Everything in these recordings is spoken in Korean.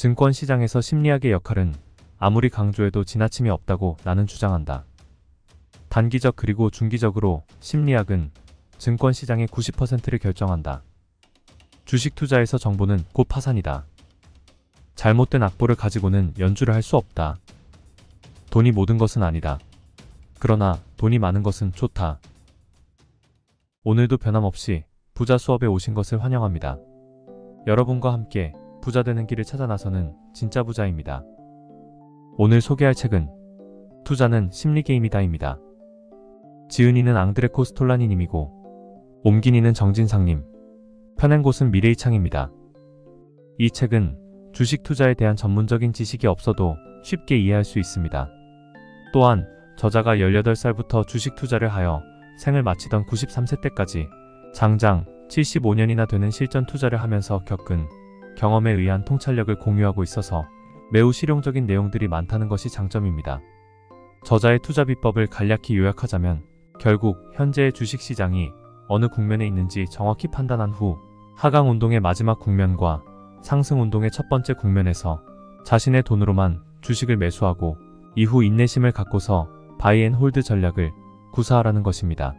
증권시장에서 심리학의 역할은 아무리 강조해도 지나침이 없다고 나는 주장한다. 단기적 그리고 중기적으로 심리학은 증권시장의 90%를 결정한다. 주식 투자에서 정보는 곧 파산이다. 잘못된 악보를 가지고는 연주를 할 수 없다. 돈이 모든 것은 아니다. 그러나 돈이 많은 것은 좋다. 오늘도 변함없이 부자 수업에 오신 것을 환영합니다. 여러분과 함께 부자 되는 길을 찾아 나서는 진짜 부자입니다. 오늘 소개할 책은 투자는 심리게임이다입니다. 지은이는 앙드레 코스톨라니님이고 옮긴이는 정진상님, 펴낸 곳은 미래이창입니다. 이 책은 주식 투자에 대한 전문적인 지식이 없어도 쉽게 이해할 수 있습니다. 또한 저자가 18살부터 주식 투자를 하여 생을 마치던 93세 때까지 장장 75년이나 되는 실전 투자를 하면서 겪은 경험에 의한 통찰력을 공유하고 있어서 매우 실용적인 내용들이 많다는 것이 장점입니다. 저자의 투자 비법을 간략히 요약하자면 결국 현재의 주식시장이 어느 국면에 있는지 정확히 판단한 후 하강 운동의 마지막 국면과 상승 운동의 첫 번째 국면에서 자신의 돈으로만 주식을 매수하고 이후 인내심을 갖고서 바이 앤 홀드 전략을 구사하라는 것입니다.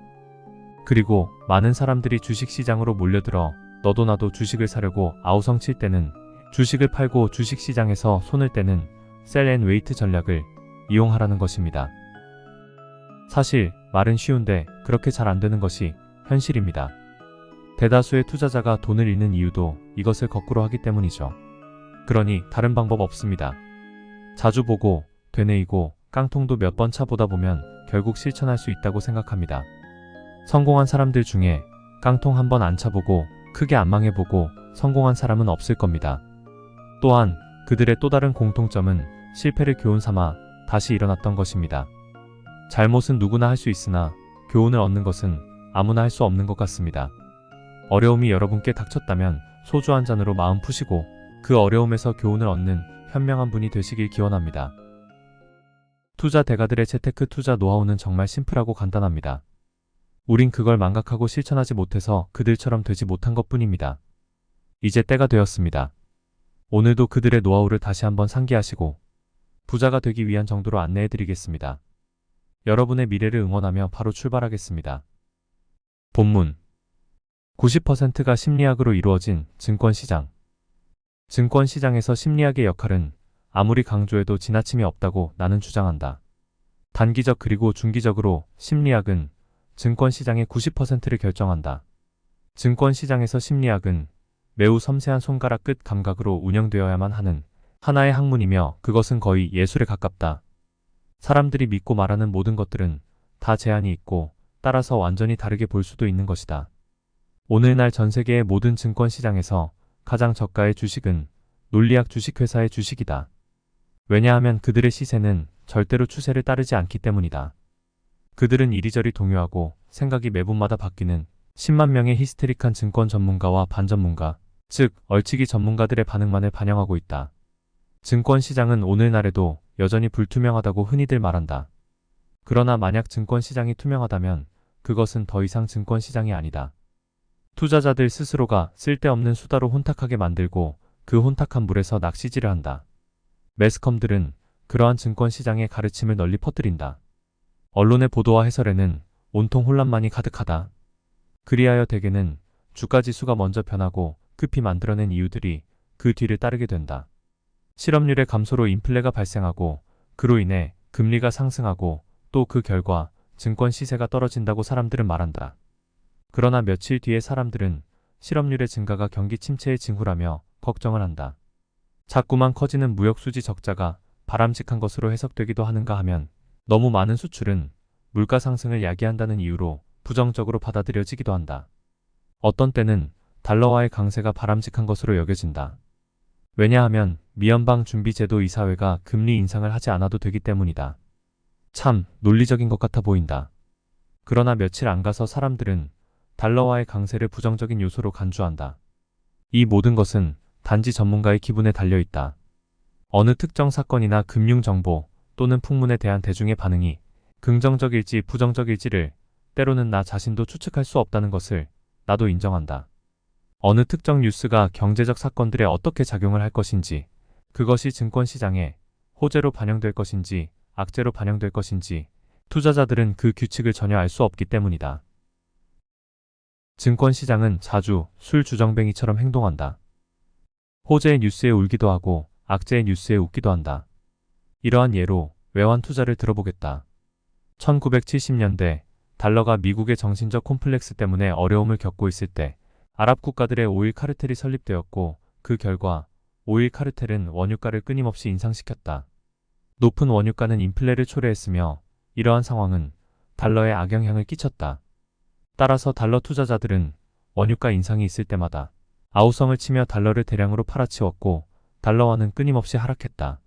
그리고 많은 사람들이 주식시장으로 몰려들어 너도 나도 주식을 사려고 아우성칠 때는 주식을 팔고 주식시장에서 손을 떼는 셀 앤 웨이트 전략을 이용하라는 것입니다. 사실 말은 쉬운데 그렇게 잘 안되는 것이 현실입니다. 대다수의 투자자가 돈을 잃는 이유도 이것을 거꾸로 하기 때문이죠. 그러니 다른 방법 없습니다. 자주 보고 되뇌이고 깡통도 몇 번 차보다 보면 결국 실천할 수 있다고 생각합니다. 성공한 사람들 중에 깡통 한 번 안 차보고 크게 안 망해보고 성공한 사람은 없을 겁니다. 또한 그들의 또 다른 공통점은 실패를 교훈 삼아 다시 일어났던 것입니다. 잘못은 누구나 할 수 있으나 교훈을 얻는 것은 아무나 할 수 없는 것 같습니다. 어려움이 여러분께 닥쳤다면 소주 한 잔으로 마음 푸시고 그 어려움에서 교훈을 얻는 현명한 분이 되시길 기원합니다. 투자 대가들의 재테크 투자 노하우는 정말 심플하고 간단합니다. 우린 그걸 망각하고 실천하지 못해서 그들처럼 되지 못한 것뿐입니다. 이제 때가 되었습니다. 오늘도 그들의 노하우를 다시 한번 상기하시고 부자가 되기 위한 정도로 안내해드리겠습니다. 여러분의 미래를 응원하며 바로 출발하겠습니다. 본문 90%가 심리학으로 이루어진 증권시장. 증권시장에서 심리학의 역할은 아무리 강조해도 지나침이 없다고 나는 주장한다. 단기적 그리고 중기적으로 심리학은 증권시장의 90%를 결정한다. 증권시장에서 심리학은 매우 섬세한 손가락 끝 감각으로 운영되어야만 하는 하나의 학문이며 그것은 거의 예술에 가깝다. 사람들이 믿고 말하는 모든 것들은 다 제한이 있고 따라서 완전히 다르게 볼 수도 있는 것이다. 오늘날 전 세계의 모든 증권시장에서 가장 저가의 주식은 논리학 주식회사의 주식이다. 왜냐하면 그들의 시세는 절대로 추세를 따르지 않기 때문이다. 그들은 이리저리 동요하고 생각이 매분마다 바뀌는 10만 명의 히스테릭한 증권 전문가와 반전문가, 즉 얼치기 전문가들의 반응만을 반영하고 있다. 증권시장은 오늘날에도 여전히 불투명하다고 흔히들 말한다. 그러나 만약 증권시장이 투명하다면 그것은 더 이상 증권시장이 아니다. 투자자들 스스로가 쓸데없는 수다로 혼탁하게 만들고 그 혼탁한 물에서 낚시질을 한다. 매스컴들은 그러한 증권시장의 가르침을 널리 퍼뜨린다. 언론의 보도와 해설에는 온통 혼란만이 가득하다. 그리하여 대개는 주가지수가 먼저 변하고 급히 만들어낸 이유들이 그 뒤를 따르게 된다. 실업률의 감소로 인플레가 발생하고 그로 인해 금리가 상승하고 또 그 결과 증권 시세가 떨어진다고 사람들은 말한다. 그러나 며칠 뒤에 사람들은 실업률의 증가가 경기 침체의 징후라며 걱정을 한다. 자꾸만 커지는 무역수지 적자가 바람직한 것으로 해석되기도 하는가 하면 너무 많은 수출은 물가 상승을 야기한다는 이유로 부정적으로 받아들여지기도 한다. 어떤 때는 달러화의 강세가 바람직한 것으로 여겨진다. 왜냐하면 미연방준비제도 이사회가 금리 인상을 하지 않아도 되기 때문이다. 참 논리적인 것 같아 보인다. 그러나 며칠 안 가서 사람들은 달러화의 강세를 부정적인 요소로 간주한다. 이 모든 것은 단지 전문가의 기분에 달려있다. 어느 특정 사건이나 금융정보 또는 풍문에 대한 대중의 반응이 긍정적일지 부정적일지를 때로는 나 자신도 추측할 수 없다는 것을 나도 인정한다. 어느 특정 뉴스가 경제적 사건들에 어떻게 작용을 할 것인지, 그것이 증권시장에 호재로 반영될 것인지 악재로 반영될 것인지 투자자들은 그 규칙을 전혀 알 수 없기 때문이다. 증권시장은 자주 술 주정뱅이처럼 행동한다. 호재의 뉴스에 울기도 하고 악재의 뉴스에 웃기도 한다. 이러한 예로 외환 투자를 들어보겠다. 1970년대 달러가 미국의 정신적 콤플렉스 때문에 어려움을 겪고 있을 때 아랍 국가들의 오일 카르텔이 설립되었고 그 결과 오일 카르텔은 원유가를 끊임없이 인상시켰다. 높은 원유가는 인플레를 초래했으며 이러한 상황은 달러에 악영향을 끼쳤다. 따라서 달러 투자자들은 원유가 인상이 있을 때마다 아우성을 치며 달러를 대량으로 팔아치웠고 달러화는 끊임없이 하락했다.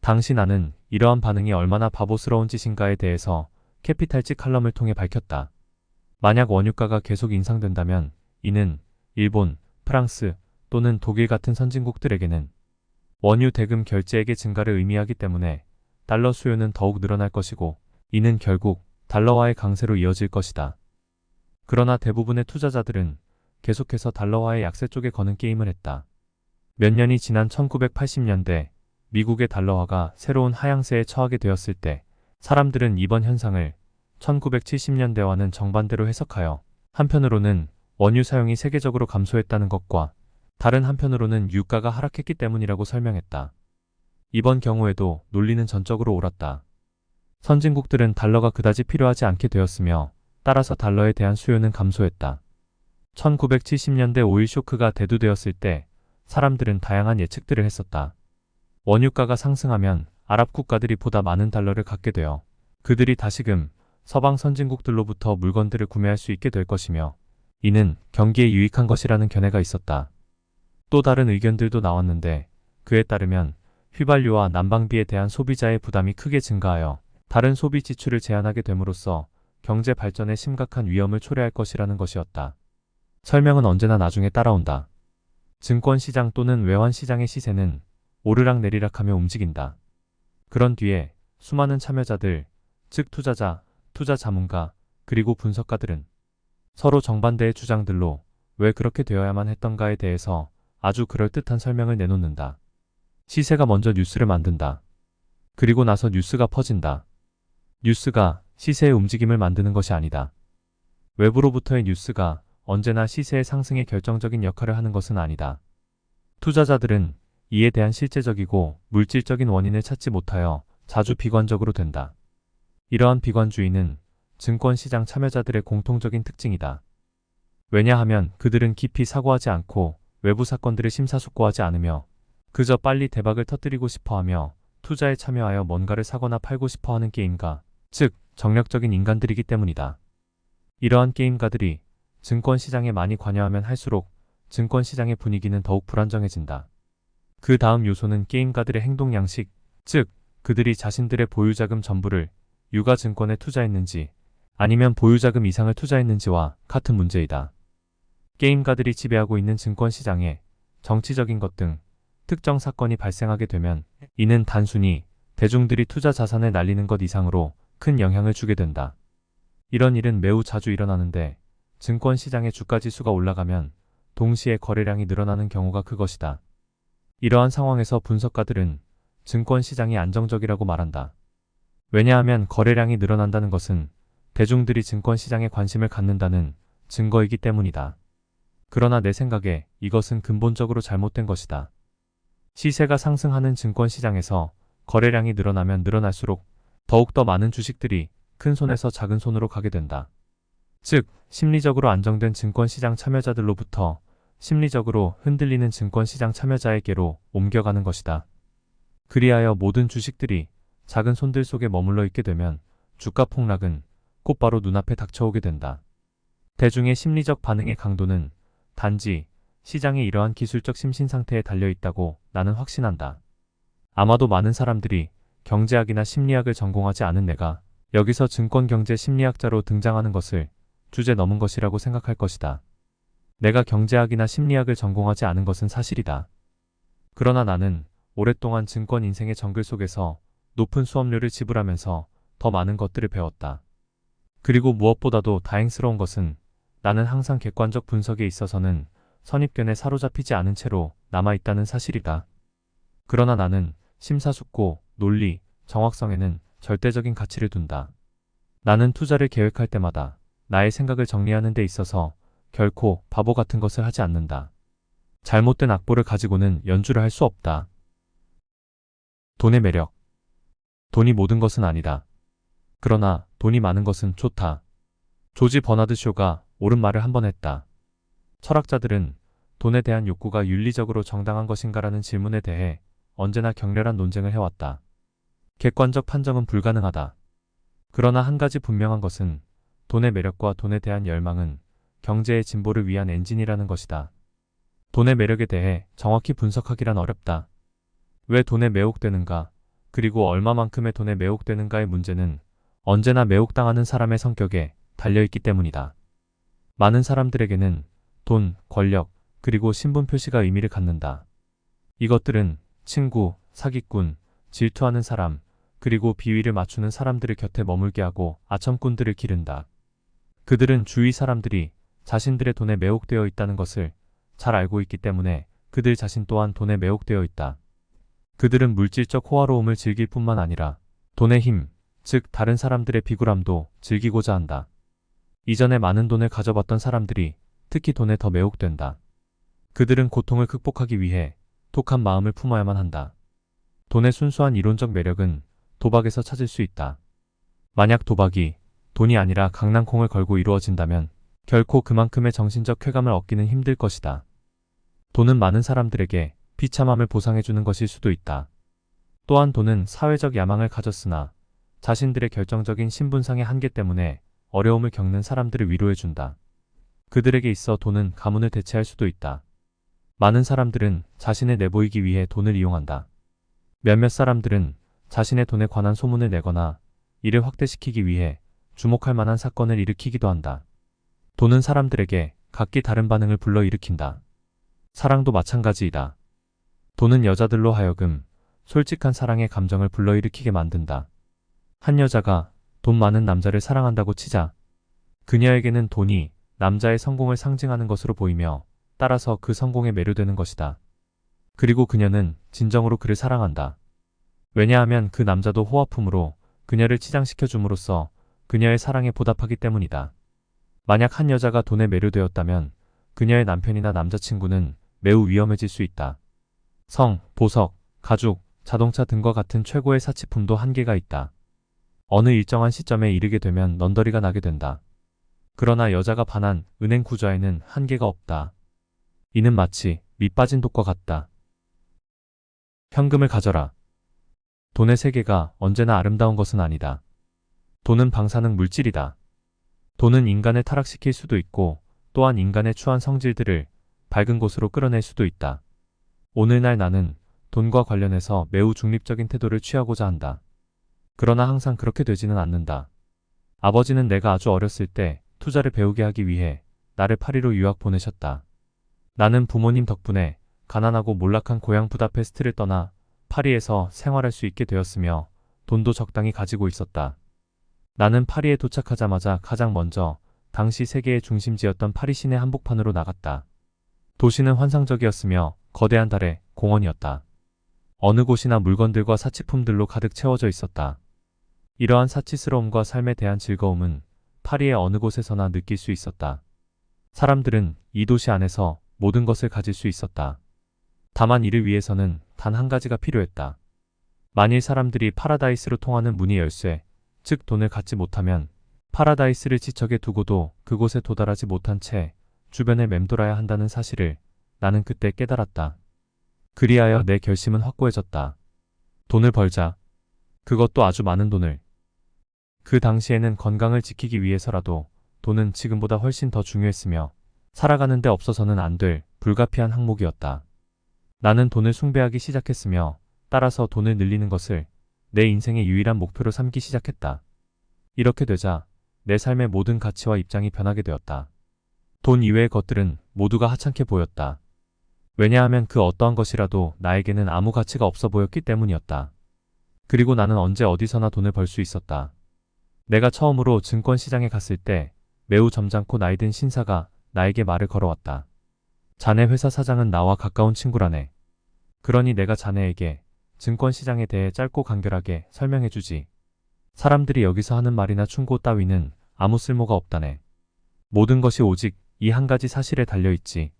당시 나는 이러한 반응이 얼마나 바보스러운 짓인가에 대해서 캐피탈지 칼럼을 통해 밝혔다. 만약 원유가가 계속 인상된다면 이는 일본, 프랑스 또는 독일 같은 선진국들에게는 원유 대금 결제액의 증가를 의미하기 때문에 달러 수요는 더욱 늘어날 것이고 이는 결국 달러화의 강세로 이어질 것이다. 그러나 대부분의 투자자들은 계속해서 달러화의 약세 쪽에 거는 게임을 했다. 몇 년이 지난 1980년대 미국의 달러화가 새로운 하향세에 처하게 되었을 때 사람들은 이번 현상을 1970년대와는 정반대로 해석하여 한편으로는 원유 사용이 세계적으로 감소했다는 것과 다른 한편으로는 유가가 하락했기 때문이라고 설명했다. 이번 경우에도 논리는 전적으로 옳았다. 선진국들은 달러가 그다지 필요하지 않게 되었으며 따라서 달러에 대한 수요는 감소했다. 1970년대 오일 쇼크가 대두되었을 때 사람들은 다양한 예측들을 했었다. 원유가가 상승하면 아랍 국가들이 보다 많은 달러를 갖게 되어 그들이 다시금 서방 선진국들로부터 물건들을 구매할 수 있게 될 것이며 이는 경기에 유익한 것이라는 견해가 있었다. 또 다른 의견들도 나왔는데 그에 따르면 휘발유와 난방비에 대한 소비자의 부담이 크게 증가하여 다른 소비 지출을 제한하게 됨으로써 경제 발전에 심각한 위험을 초래할 것이라는 것이었다. 설명은 언제나 나중에 따라온다. 증권시장 또는 외환시장의 시세는 오르락내리락하며 움직인다. 그런 뒤에 수많은 참여자들, 즉 투자자, 투자 자문가, 그리고 분석가들은 서로 정반대의 주장들로 왜 그렇게 되어야만 했던가에 대해서 아주 그럴듯한 설명을 내놓는다. 시세가 먼저 뉴스를 만든다. 그리고 나서 뉴스가 퍼진다. 뉴스가 시세의 움직임을 만드는 것이 아니다. 외부로부터의 뉴스가 언제나 시세의 상승에 결정적인 역할을 하는 것은 아니다. 투자자들은 이에 대한 실제적이고 물질적인 원인을 찾지 못하여 자주 비관적으로 된다. 이러한 비관주의는 증권시장 참여자들의 공통적인 특징이다. 왜냐하면 그들은 깊이 사고하지 않고 외부 사건들을 심사숙고하지 않으며 그저 빨리 대박을 터뜨리고 싶어하며 투자에 참여하여 뭔가를 사거나 팔고 싶어하는 게임가, 즉 정력적인 인간들이기 때문이다. 이러한 게임가들이 증권시장에 많이 관여하면 할수록 증권시장의 분위기는 더욱 불안정해진다. 그 다음 요소는 게임가들의 행동 양식, 즉 그들이 자신들의 보유자금 전부를 유가증권에 투자했는지 아니면 보유자금 이상을 투자했는지와 같은 문제이다. 게임가들이 지배하고 있는 증권시장에 정치적인 것 등 특정 사건이 발생하게 되면 이는 단순히 대중들이 투자 자산을 날리는 것 이상으로 큰 영향을 주게 된다. 이런 일은 매우 자주 일어나는데 증권시장의 주가지수가 올라가면 동시에 거래량이 늘어나는 경우가 그것이다. 이러한 상황에서 분석가들은 증권시장이 안정적이라고 말한다. 왜냐하면 거래량이 늘어난다는 것은 대중들이 증권시장에 관심을 갖는다는 증거이기 때문이다. 그러나 내 생각에 이것은 근본적으로 잘못된 것이다. 시세가 상승하는 증권시장에서 거래량이 늘어나면 늘어날수록 더욱더 많은 주식들이 큰 손에서 작은 손으로 가게 된다. 즉, 심리적으로 안정된 증권시장 참여자들로부터 심리적으로 흔들리는 증권시장 참여자에게로 옮겨가는 것이다. 그리하여 모든 주식들이 작은 손들 속에 머물러 있게 되면 주가 폭락은 곧바로 눈앞에 닥쳐오게 된다. 대중의 심리적 반응의 강도는 단지 시장의 이러한 기술적 심신 상태에 달려 있다고 나는 확신한다. 아마도 많은 사람들이 경제학이나 심리학을 전공하지 않은 내가 여기서 증권경제 심리학자로 등장하는 것을 주제 넘은 것이라고 생각할 것이다. 내가 경제학이나 심리학을 전공하지 않은 것은 사실이다. 그러나 나는 오랫동안 증권 인생의 정글 속에서 높은 수업료를 지불하면서 더 많은 것들을 배웠다. 그리고 무엇보다도 다행스러운 것은 나는 항상 객관적 분석에 있어서는 선입견에 사로잡히지 않은 채로 남아있다는 사실이다. 그러나 나는 심사숙고, 논리, 정확성에는 절대적인 가치를 둔다. 나는 투자를 계획할 때마다 나의 생각을 정리하는 데 있어서 결코 바보 같은 것을 하지 않는다. 잘못된 악보를 가지고는 연주를 할 수 없다. 돈의 매력. 돈이 모든 것은 아니다. 그러나 돈이 많은 것은 좋다. 조지 버나드 쇼가 옳은 말을 한 번 했다. 철학자들은 돈에 대한 욕구가 윤리적으로 정당한 것인가라는 질문에 대해 언제나 격렬한 논쟁을 해왔다. 객관적 판정은 불가능하다. 그러나 한 가지 분명한 것은 돈의 매력과 돈에 대한 열망은 경제의 진보를 위한 엔진이라는 것이다. 돈의 매력에 대해 정확히 분석하기란 어렵다. 왜 돈에 매혹되는가, 그리고 얼마만큼의 돈에 매혹되는가의 문제는 언제나 매혹당하는 사람의 성격에 달려있기 때문이다. 많은 사람들에게는 돈, 권력, 그리고 신분 표시가 의미를 갖는다. 이것들은 친구, 사기꾼, 질투하는 사람, 그리고 비위를 맞추는 사람들을 곁에 머물게 하고 아첨꾼들을 기른다. 그들은 주위 사람들이 자신들의 돈에 매혹되어 있다는 것을 잘 알고 있기 때문에 그들 자신 또한 돈에 매혹되어 있다. 그들은 물질적 호화로움을 즐길 뿐만 아니라 돈의 힘, 즉 다른 사람들의 비굴함도 즐기고자 한다. 이전에 많은 돈을 가져봤던 사람들이 특히 돈에 더 매혹된다. 그들은 고통을 극복하기 위해 독한 마음을 품어야만 한다. 돈의 순수한 이론적 매력은 도박에서 찾을 수 있다. 만약 도박이 돈이 아니라 강낭콩을 걸고 이루어진다면 결코 그만큼의 정신적 쾌감을 얻기는 힘들 것이다. 돈은 많은 사람들에게 비참함을 보상해주는 것일 수도 있다. 또한 돈은 사회적 야망을 가졌으나 자신들의 결정적인 신분상의 한계 때문에 어려움을 겪는 사람들을 위로해준다. 그들에게 있어 돈은 가문을 대체할 수도 있다. 많은 사람들은 자신을 내보이기 위해 돈을 이용한다. 몇몇 사람들은 자신의 돈에 관한 소문을 내거나 이를 확대시키기 위해 주목할 만한 사건을 일으키기도 한다. 돈은 사람들에게 각기 다른 반응을 불러일으킨다. 사랑도 마찬가지이다. 돈은 여자들로 하여금 솔직한 사랑의 감정을 불러일으키게 만든다. 한 여자가 돈 많은 남자를 사랑한다고 치자. 그녀에게는 돈이 남자의 성공을 상징하는 것으로 보이며 따라서 그 성공에 매료되는 것이다. 그리고 그녀는 진정으로 그를 사랑한다. 왜냐하면 그 남자도 호화품으로 그녀를 치장시켜 줌으로써 그녀의 사랑에 보답하기 때문이다. 만약 한 여자가 돈에 매료되었다면 그녀의 남편이나 남자친구는 매우 위험해질 수 있다. 성, 보석, 가죽, 자동차 등과 같은 최고의 사치품도 한계가 있다. 어느 일정한 시점에 이르게 되면 넌더리가 나게 된다. 그러나 여자가 반한 은행 구좌에는 한계가 없다. 이는 마치 밑 빠진 독과 같다. 현금을 가져라. 돈의 세계가 언제나 아름다운 것은 아니다. 돈은 방사능 물질이다. 돈은 인간을 타락시킬 수도 있고 또한 인간의 추한 성질들을 밝은 곳으로 끌어낼 수도 있다. 오늘날 나는 돈과 관련해서 매우 중립적인 태도를 취하고자 한다. 그러나 항상 그렇게 되지는 않는다. 아버지는 내가 아주 어렸을 때 투자를 배우게 하기 위해 나를 파리로 유학 보내셨다. 나는 부모님 덕분에 가난하고 몰락한 고향 부다페스트를 떠나 파리에서 생활할 수 있게 되었으며 돈도 적당히 가지고 있었다. 나는 파리에 도착하자마자 가장 먼저 당시 세계의 중심지였던 파리 시내 한복판으로 나갔다. 도시는 환상적이었으며 거대한 달의 공원이었다. 어느 곳이나 물건들과 사치품들로 가득 채워져 있었다. 이러한 사치스러움과 삶에 대한 즐거움은 파리의 어느 곳에서나 느낄 수 있었다. 사람들은 이 도시 안에서 모든 것을 가질 수 있었다. 다만 이를 위해서는 단 한 가지가 필요했다. 만일 사람들이 파라다이스로 통하는 문이 열쇠, 즉 돈을 갖지 못하면 파라다이스를 지척에 두고도 그곳에 도달하지 못한 채 주변에 맴돌아야 한다는 사실을 나는 그때 깨달았다. 그리하여 내 결심은 확고해졌다. 돈을 벌자. 그것도 아주 많은 돈을. 그 당시에는 건강을 지키기 위해서라도 돈은 지금보다 훨씬 더 중요했으며 살아가는 데 없어서는 안 될 불가피한 항목이었다. 나는 돈을 숭배하기 시작했으며 따라서 돈을 늘리는 것을 내 인생의 유일한 목표로 삼기 시작했다. 이렇게 되자 내 삶의 모든 가치와 입장이 변하게 되었다. 돈 이외의 것들은 모두가 하찮게 보였다. 왜냐하면 그 어떠한 것이라도 나에게는 아무 가치가 없어 보였기 때문이었다. 그리고 나는 언제 어디서나 돈을 벌 수 있었다. 내가 처음으로 증권시장에 갔을 때 매우 점잖고 나이든 신사가 나에게 말을 걸어왔다. 자네 회사 사장은 나와 가까운 친구라네. 그러니 내가 자네에게 증권시장에 대해 짧고 간결하게 설명해주지. 사람들이 여기서 하는 말이나 충고 따위는 아무 쓸모가 없다네. 모든 것이 오직 이 한 가지 사실에 달려있지.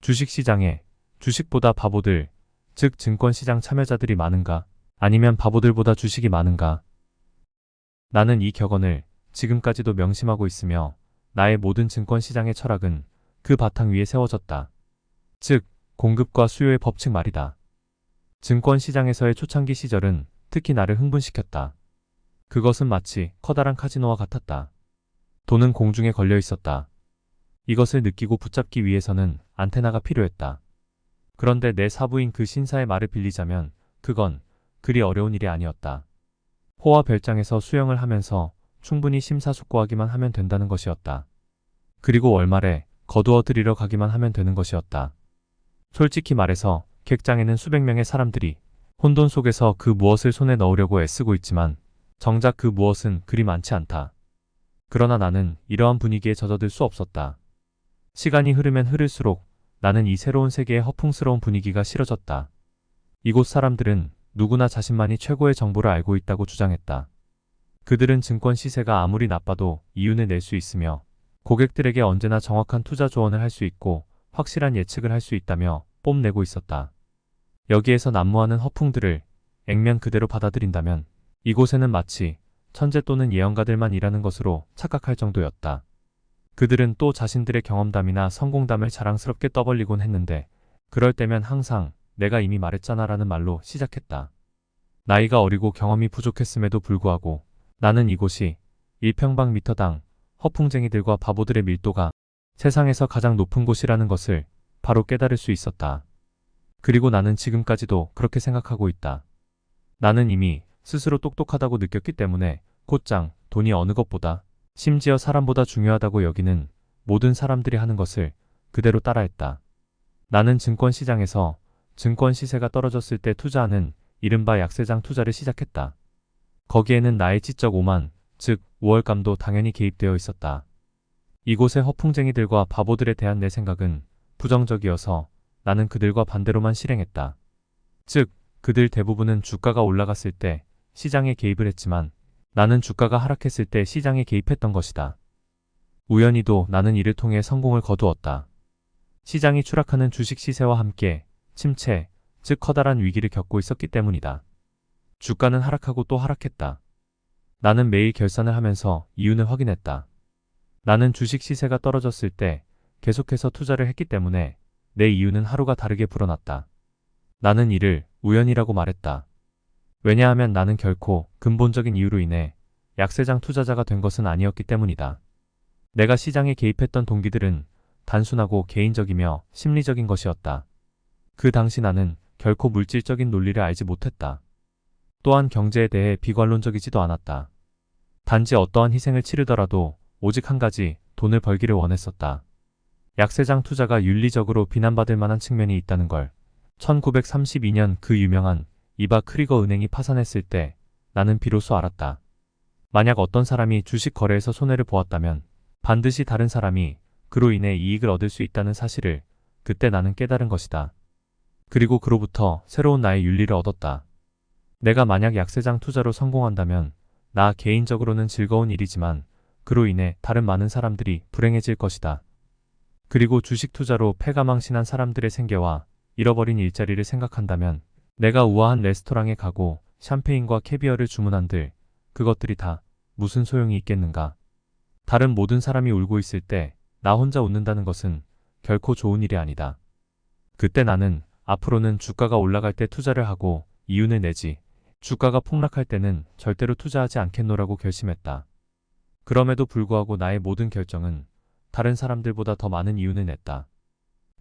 주식시장에 주식보다 바보들, 즉 증권시장 참여자들이 많은가, 아니면 바보들보다 주식이 많은가. 나는 이 격언을 지금까지도 명심하고 있으며 나의 모든 증권시장의 철학은 그 바탕 위에 세워졌다. 즉, 공급과 수요의 법칙 말이다. 증권시장에서의 초창기 시절은 특히 나를 흥분시켰다. 그것은 마치 커다란 카지노와 같았다. 돈은 공중에 걸려 있었다. 이것을 느끼고 붙잡기 위해서는 안테나가 필요했다. 그런데 내 사부인 그 신사의 말을 빌리자면 그건 그리 어려운 일이 아니었다. 호와 별장에서 수영을 하면서 충분히 심사숙고하기만 하면 된다는 것이었다. 그리고 월말에 거두어 들이러 가기만 하면 되는 것이었다. 솔직히 말해서 객장에는 수백 명의 사람들이 혼돈 속에서 그 무엇을 손에 넣으려고 애쓰고 있지만 정작 그 무엇은 그리 많지 않다. 그러나 나는 이러한 분위기에 젖어들 수 없었다. 시간이 흐르면 흐를수록 나는 이 새로운 세계의 허풍스러운 분위기가 싫어졌다. 이곳 사람들은 누구나 자신만이 최고의 정보를 알고 있다고 주장했다. 그들은 증권 시세가 아무리 나빠도 이윤을 낼 수 있으며 고객들에게 언제나 정확한 투자 조언을 할 수 있고 확실한 예측을 할 수 있다며 뽐내고 있었다. 여기에서 난무하는 허풍들을 액면 그대로 받아들인다면 이곳에는 마치 천재 또는 예언가들만 일하는 것으로 착각할 정도였다. 그들은 또 자신들의 경험담이나 성공담을 자랑스럽게 떠벌리곤 했는데 그럴 때면 항상 내가 이미 말했잖아 라는 말로 시작했다. 나이가 어리고 경험이 부족했음에도 불구하고 나는 이곳이 1평방미터당 허풍쟁이들과 바보들의 밀도가 세상에서 가장 높은 곳이라는 것을 바로 깨달을 수 있었다. 그리고 나는 지금까지도 그렇게 생각하고 있다. 나는 이미 스스로 똑똑하다고 느꼈기 때문에 곧장 돈이 어느 것보다 심지어 사람보다 중요하다고 여기는 모든 사람들이 하는 것을 그대로 따라했다. 나는 증권시장에서 증권 시세가 떨어졌을 때 투자하는 이른바 약세장 투자를 시작했다. 거기에는 나의 지적 오만, 즉 우월감도 당연히 개입되어 있었다. 이곳의 허풍쟁이들과 바보들에 대한 내 생각은 부정적이어서 나는 그들과 반대로만 실행했다. 즉, 그들 대부분은 주가가 올라갔을 때 시장에 개입을 했지만 나는 주가가 하락했을 때 시장에 개입했던 것이다. 우연히도 나는 이를 통해 성공을 거두었다. 시장이 추락하는 주식 시세와 함께 침체, 즉 커다란 위기를 겪고 있었기 때문이다. 주가는 하락하고 또 하락했다. 나는 매일 결산을 하면서 이윤을 확인했다. 나는 주식 시세가 떨어졌을 때 계속해서 투자를 했기 때문에 내 이윤은 하루가 다르게 불어났다. 나는 이를 우연이라고 말했다. 왜냐하면 나는 결코 근본적인 이유로 인해 약세장 투자자가 된 것은 아니었기 때문이다. 내가 시장에 개입했던 동기들은 단순하고 개인적이며 심리적인 것이었다. 그 당시 나는 결코 물질적인 논리를 알지 못했다. 또한 경제에 대해 비관론적이지도 않았다. 단지 어떠한 희생을 치르더라도 오직 한 가지, 돈을 벌기를 원했었다. 약세장 투자가 윤리적으로 비난받을 만한 측면이 있다는 걸 1932년 그 유명한 이바 크리거 은행이 파산했을 때 나는 비로소 알았다. 만약 어떤 사람이 주식 거래에서 손해를 보았다면 반드시 다른 사람이 그로 인해 이익을 얻을 수 있다는 사실을 그때 나는 깨달은 것이다. 그리고 그로부터 새로운 나의 윤리를 얻었다. 내가 만약 약세장 투자로 성공한다면 나 개인적으로는 즐거운 일이지만 그로 인해 다른 많은 사람들이 불행해질 것이다. 그리고 주식 투자로 패가망신한 사람들의 생계와 잃어버린 일자리를 생각한다면 내가 우아한 레스토랑에 가고 샴페인과 캐비어를 주문한들 그것들이 다 무슨 소용이 있겠는가. 다른 모든 사람이 울고 있을 때 나 혼자 웃는다는 것은 결코 좋은 일이 아니다. 그때 나는 앞으로는 주가가 올라갈 때 투자를 하고 이윤을 내지 주가가 폭락할 때는 절대로 투자하지 않겠노라고 결심했다. 그럼에도 불구하고 나의 모든 결정은 다른 사람들보다 더 많은 이윤을 냈다.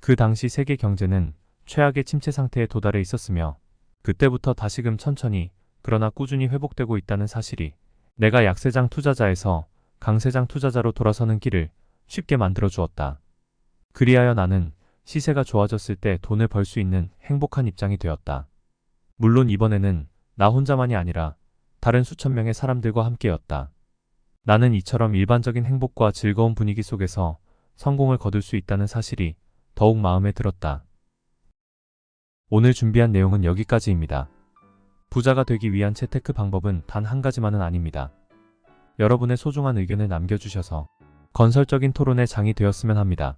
그 당시 세계 경제는 최악의 침체 상태에 도달해 있었으며 그때부터 다시금 천천히 그러나 꾸준히 회복되고 있다는 사실이 내가 약세장 투자자에서 강세장 투자자로 돌아서는 길을 쉽게 만들어 주었다. 그리하여 나는 시세가 좋아졌을 때 돈을 벌 수 있는 행복한 입장이 되었다. 물론 이번에는 나 혼자만이 아니라 다른 수천 명의 사람들과 함께였다. 나는 이처럼 일반적인 행복과 즐거운 분위기 속에서 성공을 거둘 수 있다는 사실이 더욱 마음에 들었다. 오늘 준비한 내용은 여기까지입니다. 부자가 되기 위한 재테크 방법은 단 한 가지만은 아닙니다. 여러분의 소중한 의견을 남겨주셔서 건설적인 토론의 장이 되었으면 합니다.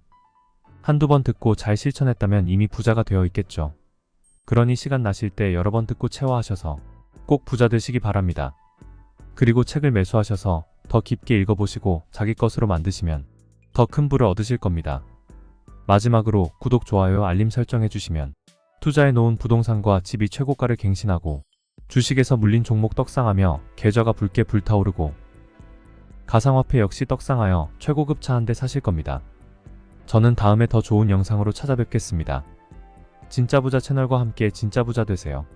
한두 번 듣고 잘 실천했다면 이미 부자가 되어 있겠죠. 그러니 시간 나실 때 여러 번 듣고 체화하셔서 꼭 부자 되시기 바랍니다. 그리고 책을 매수하셔서 더 깊게 읽어보시고 자기 것으로 만드시면 더 큰 부를 얻으실 겁니다. 마지막으로 구독, 좋아요, 알림 설정해주시면 투자해놓은 부동산과 집이 최고가를 갱신하고 주식에서 물린 종목 떡상하며 계좌가 붉게 불타오르고 가상화폐 역시 떡상하여 최고급 차 한 대 사실 겁니다. 저는 다음에 더 좋은 영상으로 찾아뵙겠습니다. 진짜 부자 채널과 함께 진짜 부자 되세요.